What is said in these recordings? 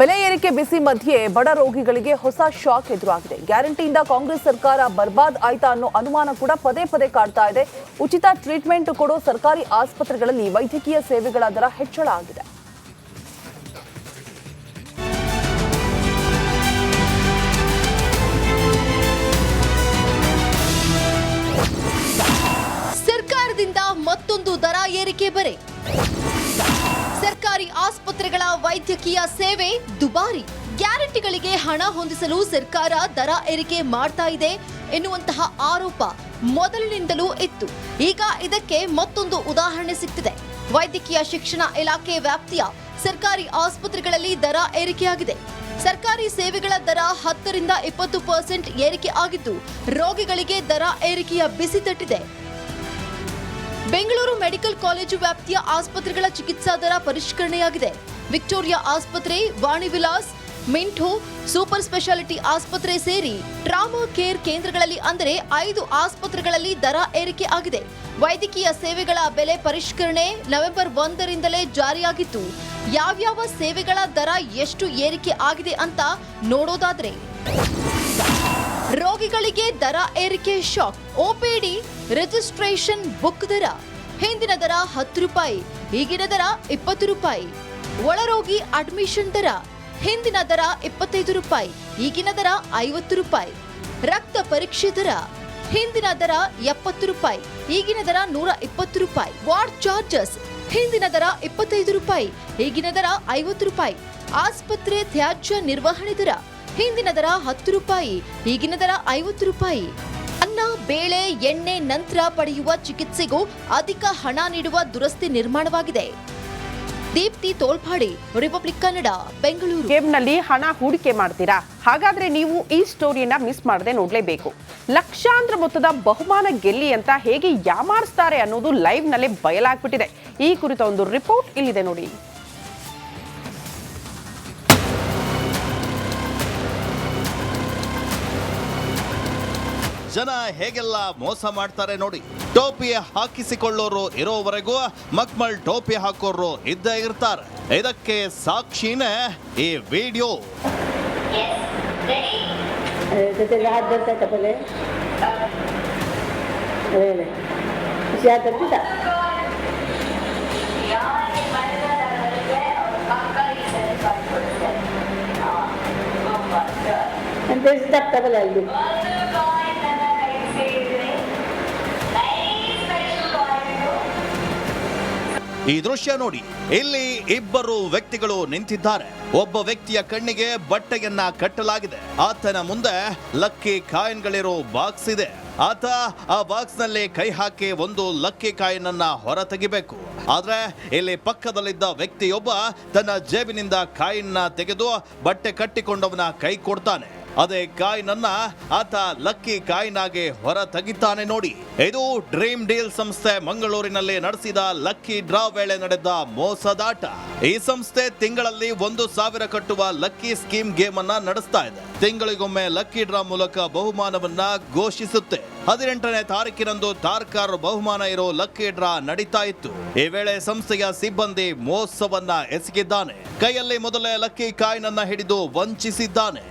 ಬೆಲೆ ಏರಿಕೆ ಬಿಸಿ ಮಧ್ಯೆ ಬಡ ರೋಗಿಗಳಿಗೆ ಹೊಸ ಶಾಕ್ ಎದುರಾಗಿದೆ. ಗ್ಯಾರಂಟಿಯಿಂದ ಕಾಂಗ್ರೆಸ್ ಸರ್ಕಾರ ಬರ್ಬಾದ್ ಆಯ್ತಾ ಅನ್ನೋ ಅನುಮಾನ ಕೂಡ ಪದೇ ಪದೇ ಕಾಡ್ತಾ ಇದೆ. ಉಚಿತ ಟ್ರೀಟ್ಮೆಂಟ್ ಕೊಡೋ ಸರ್ಕಾರಿ ಆಸ್ಪತ್ರೆಗಳಲ್ಲಿ ವೈದ್ಯಕೀಯ ಸೇವೆಗಳ ದರ ಹೆಚ್ಚಳ ಆಗಿದೆ. ಸರ್ಕಾರದಿಂದ ಮತ್ತೊಂದು ದರ ಏರಿಕೆ ಬರೆ. ಸರ್ಕಾರಿ ಆಸ್ಪತ್ರೆಗಳ ವೈದ್ಯಕೀಯ ಸೇವೆ ದುಬಾರಿ. ಗ್ಯಾರಂಟಿಗಳಿಗೆ ಹಣ ಹೊಂದಿಸಲು ಸರ್ಕಾರ ದರ ಏರಿಕೆ ಮಾಡ್ತಾ ಇದೆ ಎನ್ನುವಂತಹ ಆರೋಪ ಮೊದಲಿನಿಂದಲೂ ಇತ್ತು. ಈಗ ಇದಕ್ಕೆ ಮತ್ತೊಂದು ಉದಾಹರಣೆ ಸಿಗ್ತಿದೆ. ವೈದ್ಯಕೀಯ ಶಿಕ್ಷಣ ಇಲಾಖೆ ವ್ಯಾಪ್ತಿಯ ಸರ್ಕಾರಿ ಆಸ್ಪತ್ರೆಗಳಲ್ಲಿ ದರ ಏರಿಕೆಯಾಗಿದೆ. ಸರ್ಕಾರಿ ಸೇವೆಗಳ ದರ 10 ರಿಂದ 20% ಏರಿಕೆ ಆಗಿದ್ದು, ರೋಗಿಗಳಿಗೆ ದರ ಏರಿಕೆಯ ಬಿಸಿ ತಟ್ಟಿದೆ. ಬೆಂಗಳೂರು ಮೆಡಿಕಲ್ ಕಾಲೇಜು ವ್ಯಾಪ್ತಿಯ ಆಸ್ಪತ್ರೆಗಳ ಚಿಕಿತ್ಸಾ ದರ ಪರಿಷ್ಕರಣೆಯಾಗಿದೆ. ವಿಕ್ಟೋರಿಯಾ ಆಸ್ಪತ್ರೆ, ವಾಣಿ ವಿಲಾಸ್, ಮಿಂಟೋ, ಸೂಪರ್ ಸ್ಪೆಷಾಲಿಟಿ ಆಸ್ಪತ್ರೆ ಸೇರಿ ಟ್ರಾಮಾ ಕೇರ್ ಕೇಂದ್ರಗಳಲ್ಲಿ ಅಂದರೆ 5 ಆಸ್ಪತ್ರೆಗಳಲ್ಲಿ ದರ ಏರಿಕೆ ಆಗಿದೆ. ವೈದ್ಯಕೀಯ ಸೇವೆಗಳ ಬೆಲೆ ಪರಿಷ್ಕರಣೆ ನವೆಂಬರ್ 1ರಿಂದಲೇ ಜಾರಿಯಾಗಿತ್ತು. ಯಾವ್ಯಾವ ಸೇವೆಗಳ ದರ ಎಷ್ಟು ಏರಿಕೆ ಆಗಿದೆ ಅಂತ ನೋಡೋದಾದ್ರೆ, ರೋಗಿಗಳಿಗೆ ದರ ಏರಿಕೆ ಶಾಕ್. OPD ರಿಜಿಸ್ಟ್ರೇಷನ್ ಬುಕ್ ದರ ಹಿಂದಿನ ದರ 10 ರೂಪಾಯಿ, ಈಗಿನ ದರ 20 ರೂಪಾಯಿ. ಒಳರೋಗಿ ಅಡ್ಮಿಷನ್ ದರ ಹಿಂದಿನ ದರ 25 ರೂಪಾಯಿ, ಈಗಿನ ದರ 50 ರೂಪಾಯಿ. ರಕ್ತ ಪರೀಕ್ಷೆ ದರ ಹಿಂದಿನ ದರ 70 ರೂಪಾಯಿ, ಈಗಿನ ದರ 120 ರೂಪಾಯಿ. ವಾರ್ಡ್ ಚಾರ್ಜಸ್ ಹಿಂದಿನ ದರ 25 ರೂಪಾಯಿ, ಈಗಿನ ದರ 50 ರೂಪಾಯಿ. ಆಸ್ಪತ್ರೆ ತ್ಯಾಜ್ಯ ನಿರ್ವಹಣೆ ದರ ಹಿಂದಿನ ದರ 10 ರೂಪಾಯಿ, ಈಗಿನ ದರ 50 ರೂಪಾಯಿ. ಅನ್ನ, ಬೇಳೆ, ಎಣ್ಣೆ ನಂತರ ಪಡೆಯುವ ಚಿಕಿತ್ಸೆಗೂ ಅಧಿಕ ಹಣ ನೀಡುವ ದುರಸ್ತಿ ನಿರ್ಮಾಣವಾಗಿದೆ. ದೀಪ್ತಿ ತೋಳ್ಪಾಡಿ, ರಿಪಬ್ಲಿಕ್ ಕನ್ನಡ, ಬೆಂಗಳೂರು. ಗೇಮ್ನಲ್ಲಿ ಹಣ ಹೂಡಿಕೆ ಮಾಡ್ತೀರಾ? ಹಾಗಾದ್ರೆ ನೀವು ಈ ಸ್ಟೋರಿಯನ್ನ ಮಿಸ್ ಮಾಡದೆ ನೋಡ್ಲೇಬೇಕು. ಲಕ್ಷಾಂತರ ಮೊತ್ತದ ಬಹುಮಾನ ಗೆಲ್ಲಿ ಅಂತ ಹೇಗೆ ಯಾಮಾರಿಸ್ತಾರೆ ಅನ್ನೋದು ಲೈವ್ ನಲ್ಲೇ ಬಯಲಾಗ್ಬಿಟ್ಟಿದೆ. ಈ ಕುರಿತ ಒಂದು ರಿಪೋರ್ಟ್ ಇಲ್ಲಿದೆ ನೋಡಿ. ಜನ ಹೇಗೆಲ್ಲ ಮೋಸ ಮಾಡ್ತಾರೆ ನೋಡಿ. ಟೋಪಿ ಹಾಕಿಸಿಕೊಳ್ಳೋರು ಇರೋವರೆಗೂ ಮಕ್ಮಲ್ ಟೋಪಿ ಹಾಕೋರು ಇದ್ದೇ ಇರ್ತಾರೆ. ಇದಕ್ಕೆ ಸಾಕ್ಷಿನೇ ಈ ವಿಡಿಯೋ. ಈ ದೃಶ್ಯ ನೋಡಿ. ಇಲ್ಲಿ ಇಬ್ಬರು ವ್ಯಕ್ತಿಗಳು ನಿಂತಿದ್ದಾರೆ. ಒಬ್ಬ ವ್ಯಕ್ತಿಯ ಕಣ್ಣಿಗೆ ಬಟ್ಟೆಯನ್ನ ಕಟ್ಟಲಾಗಿದೆ. ಆತನ ಮುಂದೆ ಲಕ್ಕಿ ಕಾಯಿನ್ಗಳಿರೋ ಬಾಕ್ಸ್ ಇದೆ. ಆತ ಆ ಬಾಕ್ಸ್ ನಲ್ಲಿ ಕೈ ಹಾಕಿ ಒಂದು ಲಕ್ಕಿ ಕಾಯಿನ್ ಅನ್ನ ಹೊರ ತೆಗಿಬೇಕು. ಆದ್ರೆ ಇಲ್ಲಿ ಪಕ್ಕದಲ್ಲಿದ್ದ ವ್ಯಕ್ತಿಯೊಬ್ಬ ತನ್ನ ಜೇಬಿನಿಂದ ಕಾಯಿನ್ ತೆಗೆದು ಬಟ್ಟೆ ಕಟ್ಟಿಕೊಂಡವನ ಕೈ ಕೊಡ್ತಾನೆ. ಅದೇ ಕಾಯಿನ್ ಅನ್ನ ಆತ ಲಕ್ಕಿ ಕಾಯಿನ್ ಆಗಿ ಹೊರ ತೆಗಿತಾನೆ ನೋಡಿ. ಇದು ಡ್ರೀಮ್ ಡೀಲ್ ಸಂಸ್ಥೆ ಮಂಗಳೂರಿನಲ್ಲಿ ನಡೆಸಿದ ಲಕ್ಕಿ ಡ್ರಾ ವೇಳೆ ನಡೆದ ಮೋಸದಾಟ. ಈ ಸಂಸ್ಥೆ ತಿಂಗಳಲ್ಲಿ 1,000 ಕಟ್ಟುವ ಲಕ್ಕಿ ಸ್ಕೀಮ್ ಗೇಮ್ ಅನ್ನ ನಡೆಸ್ತಾ ಇದೆ. ತಿಂಗಳಿಗೊಮ್ಮೆ ಲಕ್ಕಿ ಡ್ರಾ ಮೂಲಕ ಬಹುಮಾನವನ್ನ ಘೋಷಿಸುತ್ತೆ. 18ನೇ ತಾರೀಕಿನಂದು ತಾರ್ಕಾರ್ ಬಹುಮಾನ ಇರೋ ಲಕ್ಕಿ ಡ್ರಾ ನಡೀತಾ ಇತ್ತು. ಈ ವೇಳೆ ಸಂಸ್ಥೆಯ ಸಿಬ್ಬಂದಿ ಮೋಸವನ್ನ ಎಸಗಿದ್ದಾನೆ. ಕೈಯಲ್ಲಿ ಮೊದಲೇ ಲಕ್ಕಿ ಕಾಯಿನ್ ಅನ್ನ ಹಿಡಿದು ವಂಚಿಸಿದ್ದಾನೆ.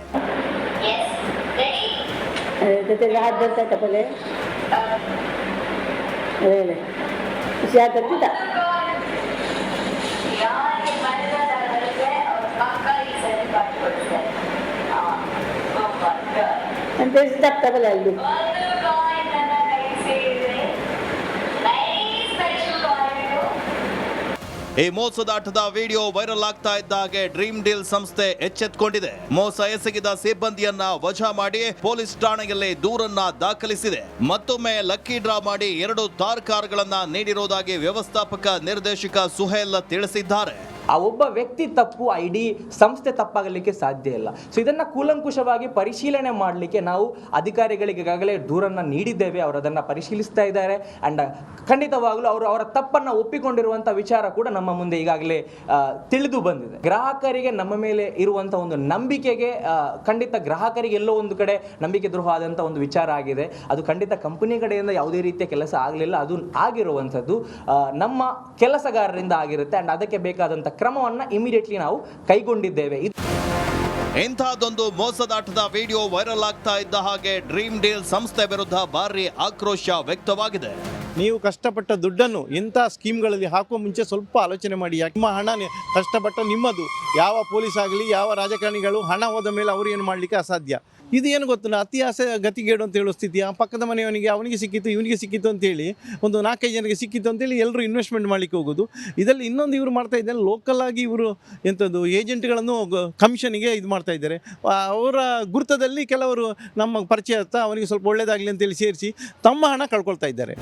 ಈ ಮೋಸದಾಟದ ವಿಡಿಯೋ ವೈರಲ್ ಆಗ್ತಾ ಇದ್ದ ಹಾಗೆ ಡ್ರೀಮ್ ಡೀಲ್ ಸಂಸ್ಥೆ ಎಚ್ಚೆತ್ತುಕೊಂಡಿದೆ. ಮೋಸ ಎಸಗಿದ ಸಿಬ್ಬಂದಿಯನ್ನ ವಜಾ ಮಾಡಿ ಪೊಲೀಸ್ ಠಾಣೆಯಲ್ಲಿ ದೂರನ್ನ ದಾಖಲಿಸಿದೆ. ಮತ್ತೊಮ್ಮೆ ಲಕ್ಕಿ ಡ್ರಾ ಮಾಡಿ 2 ತಾರ್ಕಾರ್ಗಳನ್ನ ನೀಡಿರುವುದಾಗಿ ವ್ಯವಸ್ಥಾಪಕ ನಿರ್ದೇಶಕ ಸುಹೇಲ್ ತಿಳಿಸಿದ್ದಾರೆ. ಆ ಒಬ್ಬ ವ್ಯಕ್ತಿ ತಪ್ಪು, ಇಡೀ ಸಂಸ್ಥೆ ತಪ್ಪಾಗಲಿಕ್ಕೆ ಸಾಧ್ಯ ಇಲ್ಲ. ಸೊ ಇದನ್ನು ಕೂಲಂಕುಷವಾಗಿ ಪರಿಶೀಲನೆ ಮಾಡಲಿಕ್ಕೆ ನಾವು ಅಧಿಕಾರಿಗಳಿಗೆ ಈಗಾಗಲೇ ದೂರನ್ನು ನೀಡಿದ್ದೇವೆ. ಅವರು ಅದನ್ನು ಪರಿಶೀಲಿಸ್ತಾ ಇದ್ದಾರೆ. ಆ್ಯಂಡ್ ಖಂಡಿತವಾಗಲೂ ಅವರು ಅವರ ತಪ್ಪನ್ನು ಒಪ್ಪಿಕೊಂಡಿರುವಂಥ ವಿಚಾರ ಕೂಡ ನಮ್ಮ ಮುಂದೆ ಈಗಾಗಲೇ ತಿಳಿದು ಬಂದಿದೆ. ಗ್ರಾಹಕರಿಗೆ ನಮ್ಮ ಮೇಲೆ ಇರುವಂಥ ಒಂದು ನಂಬಿಕೆಗೆ ಖಂಡಿತ ಗ್ರಾಹಕರಿಗೆ ಎಲ್ಲೋ ಒಂದು ಕಡೆ ನಂಬಿಕೆ ದ್ರೋಹ ಆದಂಥ ಒಂದು ವಿಚಾರ ಆಗಿದೆ. ಅದು ಖಂಡಿತ ಕಂಪನಿ ಕಡೆಯಿಂದ ಯಾವುದೇ ರೀತಿಯ ಕೆಲಸ ಆಗಲಿಲ್ಲ. ಅದು ಆಗಿರುವಂಥದ್ದು ನಮ್ಮ ಕೆಲಸಗಾರರಿಂದ ಆಗಿರುತ್ತೆ. ಆ್ಯಂಡ್ ಅದಕ್ಕೆ ಬೇಕಾದಂಥ ಕ್ರಮವನ್ನು ಇಮಿಡಿಯೇಟ್ಲಿ ನಾವು ಕೈಗೊಂಡಿದ್ದೇವೆ. ಇಂಥದ್ದೊಂದು ಮೋಸದಾಟದ ವಿಡಿಯೋ ವೈರಲ್ ಆಗ್ತಾ ಇದ್ದ ಹಾಗೆ ಡ್ರೀಮ್ ಡೀಲ್ ಸಂಸ್ಥೆ ವಿರುದ್ಧ ಭಾರಿ ಆಕ್ರೋಶ ವ್ಯಕ್ತವಾಗಿದೆ. ನೀವು ಕಷ್ಟಪಟ್ಟ ದುಡ್ಡನ್ನು ಇಂಥ ಸ್ಕೀಮ್ಗಳಲ್ಲಿ ಹಾಕುವ ಮುಂಚೆ ಸ್ವಲ್ಪ ಆಲೋಚನೆ ಮಾಡಿ. ನಿಮ್ಮ ಹಣ ಕಷ್ಟಪಟ್ಟ ನಿಮ್ಮದು. ಯಾವ ಪೊಲೀಸ್ ಆಗಲಿ ಯಾವ ರಾಜಕಾರಣಿಗಳು ಹಣ ಹೋದ ಮೇಲೆ ಅವರು ಏನು ಮಾಡಲಿಕ್ಕೆ ಅಸಾಧ್ಯ. ಇದು ಏನು ಗೊತ್ತಿಲ್ಲ, ಅತಿ ಆಸೆ ಗತಿಗೇಡು ಅಂತ ಹೇಳೋ ಸ್ಥಿತಿ. ಆ ಪಕ್ಕದ ಮನೆಯವನಿಗೆ ಅವನಿಗೆ ಸಿಕ್ಕಿತ್ತು ಇವನಿಗೆ ಸಿಕ್ಕಿತ್ತು ಅಂತೇಳಿ ಒಂದು 4-5 ಜನರಿಗೆ ಸಿಕ್ಕಿತ್ತು ಅಂತೇಳಿ ಎಲ್ಲರೂ ಇನ್ವೆಸ್ಟ್ಮೆಂಟ್ ಮಾಡಲಿಕ್ಕೆ ಹೋಗೋದು. ಇದರಲ್ಲಿ ಇನ್ನೊಂದು ಇವರು ಮಾಡ್ತಾ ಇದ್ದಾರೆ, ಲೋಕಲ್ ಆಗಿ ಇವರು ಎಂಥದ್ದು ಏಜೆಂಟ್ಗಳನ್ನು ಕಮಿಷನಿಗೆ ಇದು ಮಾಡ್ತಾ ಇದ್ದಾರೆ. ಅವರ ಗುರ್ತದಲ್ಲಿ ಕೆಲವರು ನಮ್ಮ ಪರಿಚಯ ಹತ್ತ ಅವನಿಗೆ ಸ್ವಲ್ಪ ಒಳ್ಳೆಯದಾಗಲಿ ಅಂತೇಳಿ ಸೇರಿಸಿ ತಮ್ಮ ಹಣ ಕಳ್ಕೊಳ್ತಾ ಇದ್ದಾರೆ.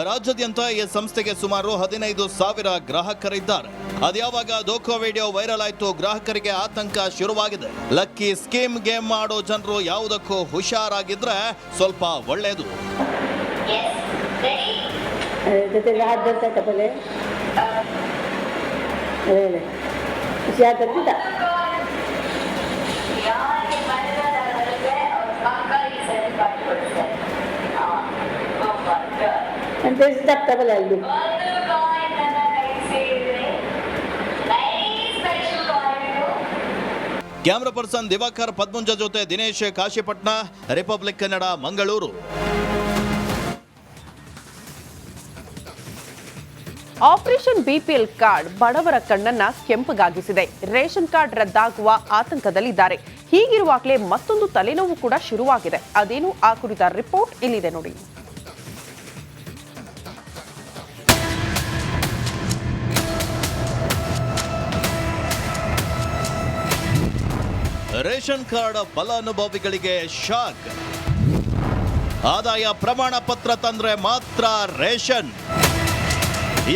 ರಾಜ್ಯಾದ್ಯಂತ ಈ ಸಂಸ್ಥೆಗೆ ಸುಮಾರು 15,000 ಗ್ರಾಹಕರಿದ್ದಾರೆ. ಅದ್ಯಾವಾಗ ದೋಖೋ ವಿಡಿಯೋ ವೈರಲ್ ಆಯ್ತು ಗ್ರಾಹಕರಿಗೆ ಆತಂಕ ಶುರುವಾಗಿದೆ. ಲಕ್ಕಿ ಸ್ಕೀಮ್ ಗೇಮ್ ಮಾಡೋ ಜನರು ಯಾವುದಕ್ಕೂ ಹುಷಾರಾಗಿದ್ರೆ ಸ್ವಲ್ಪ ಒಳ್ಳೆಯದು. And this is deductible LB. Camera person Divakar Padmunja ಜೊತೆ Dinesh Kashipatna, Republic Kannada, Mangaluru. Operation BPL card ಬಡವರ ಕಣ್ಣನ್ನ ಕೆಂಪಗಾಗಿಸಿದೆ. Ration card ರದ್ದಾಗುವ ಆತಂಕದಲ್ಲಿದ್ದಾರೆ. ಹೀಗಿರುವಾಗಲೇ ಮತ್ತೊಂದು ತಲೆನೋವು ಕೂಡ ಶುರುವಾಗಿದೆ. ಅದೇನು ಆ ಕುರಿತ ರಿಪೋರ್ಟ್ ಇಲ್ಲಿದೆ ನೋಡಿ. ರೇಷನ್ ಕಾರ್ಡ್ ಫಲಾನುಭವಿಗಳಿಗೆ ಶಾಕ್. ಆದಾಯ ಪ್ರಮಾಣ ಪತ್ರ ತಂದ್ರೆ ಮಾತ್ರ ರೇಷನ್.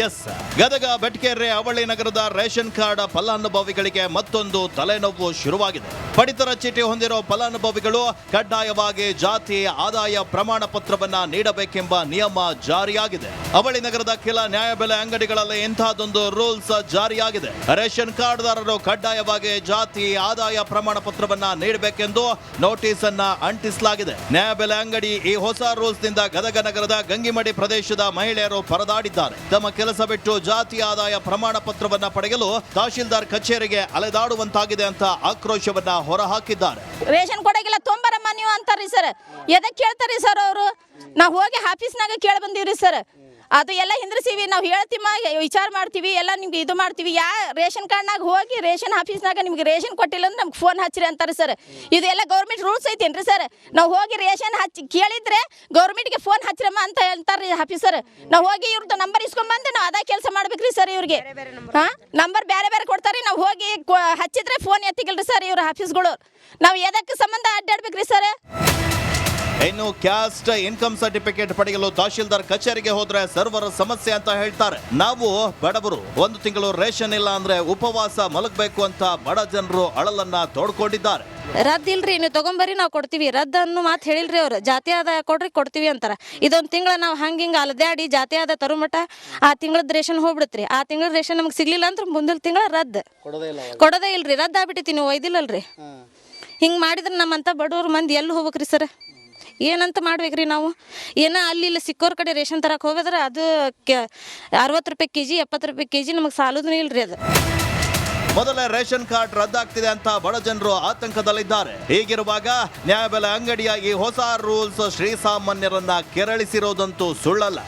ಎಸ್, ಗದಗ ಬೆಟ್ಕೆರೆ ಅವಳಿ ನಗರದ ರೇಷನ್ ಕಾರ್ಡ್ ಫಲಾನುಭವಿಗಳಿಗೆ ಮತ್ತೊಂದು ತಲೆನೋವು ಶುರುವಾಗಿದೆ. ಪಡಿತರ ಚೀಟಿ ಹೊಂದಿರೋ ಫಲಾನುಭವಿಗಳು ಕಡ್ಡಾಯವಾಗಿ ಜಾತಿ ಆದಾಯ ಪ್ರಮಾಣ ಪತ್ರವನ್ನ ನೀಡಬೇಕೆಂಬ ನಿಯಮ ಜಾರಿಯಾಗಿದೆ. ಅವಳಿ ನಗರದ ಕೆಲ ನ್ಯಾಯಬೆಲೆ ಅಂಗಡಿಗಳಲ್ಲಿ ಇಂತಹದೊಂದು ರೂಲ್ಸ್ ಜಾರಿಯಾಗಿದೆ. ರೇಷನ್ ಕಾರ್ಡ್ದಾರರು ಕಡ್ಡಾಯವಾಗಿ ಜಾತಿ ಆದಾಯ ಪ್ರಮಾಣ ಪತ್ರವನ್ನ ನೀಡಬೇಕೆಂದು ನೋಟಿಸ್ ಅನ್ನ ಅಂಟಿಸಲಾಗಿದೆ. ನ್ಯಾಯಬೆಲೆ ಅಂಗಡಿ ಈ ಹೊಸ ರೂಲ್ಸ್ ನಿಂದ ಗದಗ ನಗರದ ಗಂಗಿಮಡಿ ಪ್ರದೇಶದ ಮಹಿಳೆಯರು ಪರದಾಡಿದ್ದಾರೆ. ತಮ್ಮ ಕೆಲಸ ಬಿಟ್ಟು ಜಾತಿ ಆದಾಯ ಪ್ರಮಾಣ ಪತ್ರವನ್ನ ಪಡೆಯಲು ತಹಶೀಲ್ದಾರ್ ಕಚೇರಿಗೆ ಅಲೆದಾಡುವಂತಾಗಿದೆ ಅಂತ ಆಕ್ರೋಶವನ್ನ ಹೊರಹಾಕಿದ್ದಾರೆ. ರೇಷನ್ ಕೊಡಗಿಲ್ಲ ತೊಂಬರಮ್ಮ ನೀವು ಅಂತಾರ್ರಿ ಸರ್. ಎದಕ್ಕೆ ಕೇಳ್ತಾರಿ ಸರ್ ಅವರು? ನಾವು ಹೋಗಿ ಆಫೀಸ್ನಾಗ ಕೇಳಿ ಬಂದೀವ್ರಿ ಸರ್. ಅದು ಎಲ್ಲ ಹಿಂದ್ರಿಸಿವಿ, ನಾವು ಹೇಳ್ತೀವಿ, ವಿಚಾರ ಮಾಡ್ತೀವಿ, ಎಲ್ಲ ನಿಮ್ಗೆ ಇದು ಮಾಡ್ತೀವಿ. ರೇಷನ್ ಕಾರ್ಡ್ನಾಗ ಹೋಗಿ ರೇಷನ್ ಆಫೀಸ್ನಾಗ ನಿಮ್ಗೆ ರೇಷನ್ ಕೊಟ್ಟಿಲ್ಲ ಅಂದ್ರೆ ನಮ್ಗೆ ಫೋನ್ ಹಚ್ಚಿರಿ ಅಂತಾರೆ ಸರ್. ಇದು ಎಲ್ಲ ಗೌರ್ಮೆಂಟ್ ರೂಲ್ಸ್ ಐತೇನ್ರಿ ಸರ್? ನಾವು ಹೋಗಿ ರೇಷನ್ ಹಚ್ಚಿ ಕೇಳಿದ್ರೆ ಗೌರ್ಮೆಂಟ್ಗೆ ಫೋನ್ ಹಚ್ಚಿರಮ್ಮ ಅಂತ ಹೇಳ್ತಾರ್ರಿ ಆಫೀಸರ್. ನಾವು ಹೋಗಿ ಇವ್ರದ್ದು ನಂಬರ್ ಇಸ್ಕೊಂಬಂದು ನಾವು ಅದೇ ಕೆಲಸ ಮಾಡ್ಬೇಕ್ರಿ ಸರ್. ಇವ್ರಿಗೆ ನಂಬರ್ ಬೇರೆ ಬೇರೆ ಕೊಡ್ತಾರೆ. ನಾವು ಹೋಗಿ ಹಚ್ಚಿದ್ರೆ ಫೋನ್ ಎತ್ತಿಗಿಲ್ರಿ ಸರ್ ಇವ್ರ ಆಫೀಸ್ಗಳು. ನಾವು ಎದಕ್ಕೆ ಸಂಬಂಧ ಅಡ್ಡಾಡ್ಬೇಕ್ರಿ ಸರ್? ಇನ್ನು ಕ್ಯಾಸ್ಟ್ ಇನ್ಕಮ್ ಸರ್ಟಿಫಿಕೇಟ್ ಪಡೆಯಲು ತಹಶೀಲ್ದಾರ್ ಕಚೇರಿಗೆ ಹೋದ್ರೆ ಸರ್ವರ್ ಸಮಸ್ಯೆ ಅಂತ ಹೇಳ್ತಾರೆ. ನಾವು ಬಡವರು, 1 ತಿಂಗಳು ರೇಷನ್ ಇಲ್ಲ ಅಂದ್ರೆ ಉಪವಾಸ ಮಲಗಬೇಕು ಅಂತ ಬಡ ಜನರು ಅಳಲನ್ನ ತೋಡ್ಕೊಂಡಿದ್ದಾರೆ. ರದ್ದು ಇಲ್ರಿ, ನೀವು ತಗೊಂಬರಿ ನಾವು ಕೊಡ್ತೀವಿ. ರದ್ದು ಅನ್ನೋ ಮಾತು ಹೇಳಿಲ್ರಿ ಅವ್ರು. ಜಾತಿ ಆದಾಯ ಕೊಡ್ರಿ ಕೊಡ್ತೀವಿ ಅಂತಾರ. ಇದೊಂದು ತಿಂಗಳ ನಾವು ಹಂಗಿಂಗ ಅಲದಾಡಿ ಜಾತಿ ಆದಾಯ ತರುಮಟ ಆ ತಿಂಗಳದ ರೇಷನ್ ಹೋಗ್ಬಿಡ್ತ್ರಿ. ಆ ತಿಂಗಳ ರೇಷನ್ ನಮ್ಗೆ ಸಿಗ್ಲಿಲ್ಲ ಅಂದ್ರೆ ಮುಂದಿನ ತಿಂಗಳ ರದ್ದು ಕೊಡೋದೇ ಇಲ್ರಿ. ರದ್ದು ಆಗ್ಬಿಟ್ಟೈತಿ, ನೀವು ಒಯ್ದಿಲ್ಲಲ್ರಿ. ಹಿಂಗೆ ಮಾಡಿದ್ರೆ ನಮ್ಮಂತ ಬಡವ್ರ ಮಂದಿ ಎಲ್ಲಿ ಹೋಗ್ಬೇಕ್ರಿ ಸರ್? ಏನಂತ ಮಾಡ್ಬೇಕ್ರಿ ನಾವು? ಏನೋ ಅಲ್ಲಿ ಇಲ್ಲಿ ಸಿಕ್ಕೋರ್ ಕಡೆ ರೇಷನ್ ತರಕ್ಕೆ ಹೋಗಿದ್ರೆ ಅದು 60 ರೂಪಾಯಿ ಕೆಜಿ 70 ರೂಪಾಯಿ ಕೆಜಿ ನಮಗೆ ಸಾಲೋದು ಇಲ್ರಿ. ಅದು ಮೊದಲೇ ರೇಷನ್ ಕಾರ್ಡ್ ರದ್ದಾಗ್ತಿದೆ ಅಂತ ಬಡ ಜನರು ಆತಂಕದಲ್ಲಿದ್ದಾರೆ. ಹೀಗಿರುವಾಗ ನ್ಯಾಯಬೆಲೆ ಅಂಗಡಿಯ ಈ ಹೊಸ ರೂಲ್ಸ್ ಶ್ರೀಸಾಮಾನ್ಯರನ್ನ ಕೆರಳಿಸಿರೋದಂತೂ ಸುಳ್ಳಲ್ಲ.